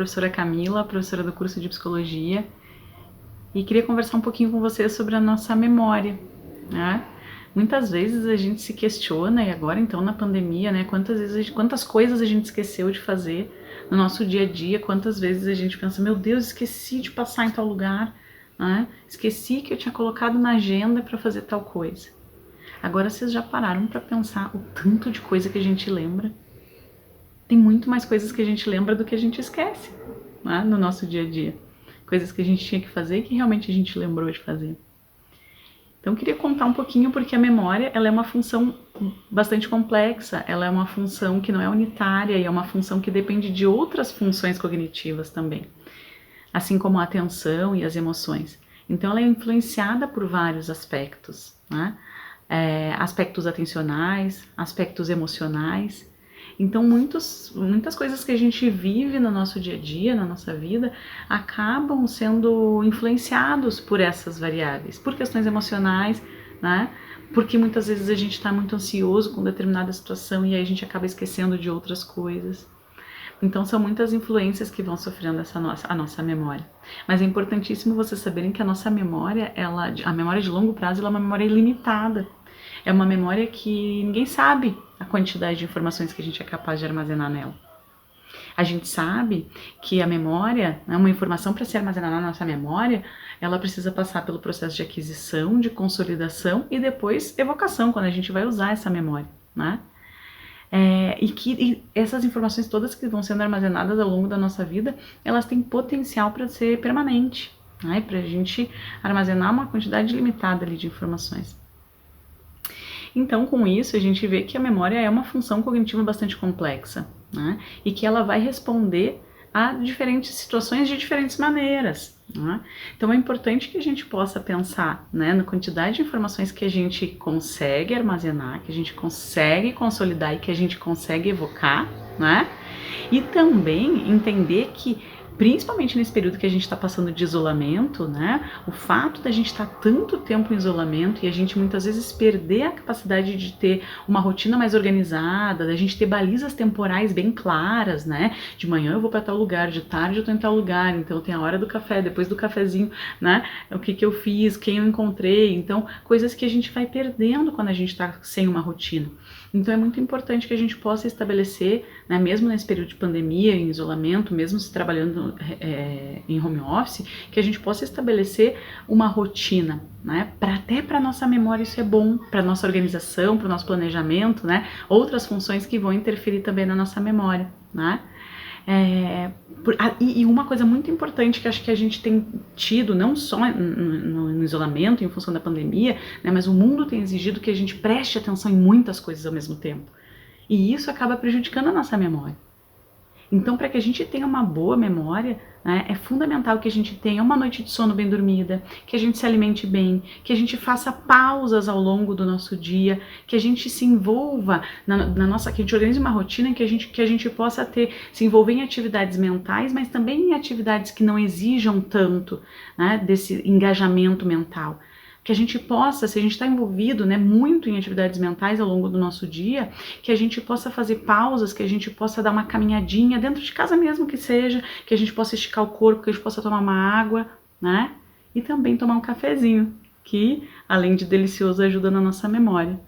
professora Camila, professora do curso de Psicologia, e queria conversar um pouquinho com vocês sobre a nossa memória, né? Muitas vezes a gente se questiona, e agora então na pandemia, né, quantas coisas a gente esqueceu de fazer no nosso dia a dia, quantas vezes a gente pensa, meu Deus, esqueci de passar em tal lugar, né? Esqueci que eu tinha colocado na agenda para fazer tal coisa. Agora vocês já pararam para pensar o tanto de coisa que a gente lembra? Tem muito mais coisas que a gente lembra do que a gente esquece, né, no nosso dia a dia. Coisas que a gente tinha que fazer e que realmente a gente lembrou de fazer. Então eu queria contar um pouquinho porque a memória ela é uma função bastante complexa, ela é uma função que não é unitária e é uma função que depende de outras funções cognitivas também, assim como a atenção e as emoções. Então ela é influenciada por vários aspectos, né? Aspectos atencionais, aspectos emocionais. Então muitas coisas que a gente vive no nosso dia a dia, na nossa vida, acabam sendo influenciados por essas variáveis, por questões emocionais, né? Porque muitas vezes a gente está muito ansioso com determinada situação e aí a gente acaba esquecendo de outras coisas. Então são muitas influências que vão sofrendo a nossa memória. Mas é importantíssimo vocês saberem que a nossa memória, a memória de longo prazo, ela é uma memória ilimitada. É uma memória que ninguém sabe a quantidade de informações que a gente é capaz de armazenar nela. A gente sabe que a memória, né, uma informação para ser armazenada na nossa memória, ela precisa passar pelo processo de aquisição, de consolidação e depois evocação, quando a gente vai usar essa memória, né? E essas informações todas que vão sendo armazenadas ao longo da nossa vida, elas têm potencial para ser permanente, né? Para a gente armazenar uma quantidade limitada ali de informações. Então, com isso, a gente vê que a memória é uma função cognitiva bastante complexa, né? E que ela vai responder a diferentes situações de diferentes maneiras, né? Então, é importante que a gente possa pensar, né, na quantidade de informações que a gente consegue armazenar, que a gente consegue consolidar e que a gente consegue evocar, né? E também entender que principalmente nesse período que a gente está passando de isolamento, né? O fato da gente estar tanto tempo em isolamento e a gente muitas vezes perder a capacidade de ter uma rotina mais organizada, da gente ter balizas temporais bem claras, né? De manhã eu vou para tal lugar, de tarde eu tô em tal lugar, então tem a hora do café, depois do cafezinho, né? O que eu fiz, quem eu encontrei, então coisas que a gente vai perdendo quando a gente está sem uma rotina. Então é muito importante que a gente possa estabelecer, né, mesmo nesse período de pandemia, em isolamento, mesmo se trabalhando em home office, que a gente possa estabelecer uma rotina, né? Até para nossa memória isso é bom, para nossa organização, para o nosso planejamento, né? Outras funções que vão interferir também na nossa memória, né? E uma coisa muito importante que acho que a gente tem tido, não só no isolamento, em função da pandemia, né, mas o mundo tem exigido que a gente preste atenção em muitas coisas ao mesmo tempo. E isso acaba prejudicando a nossa memória. Então, para que a gente tenha uma boa memória, né, é fundamental que a gente tenha uma noite de sono bem dormida, que a gente se alimente bem, que a gente faça pausas ao longo do nosso dia, que a gente se envolva na nossa, que a gente organize uma rotina que a gente possa se envolver em atividades mentais, mas também em atividades que não exijam tanto, né, desse engajamento mental. Que a gente possa, se a gente está envolvido, né, muito em atividades mentais ao longo do nosso dia, que a gente possa fazer pausas, que a gente possa dar uma caminhadinha dentro de casa mesmo que seja, que a gente possa esticar o corpo, que a gente possa tomar uma água, né? E também tomar um cafezinho, que além de delicioso ajuda na nossa memória.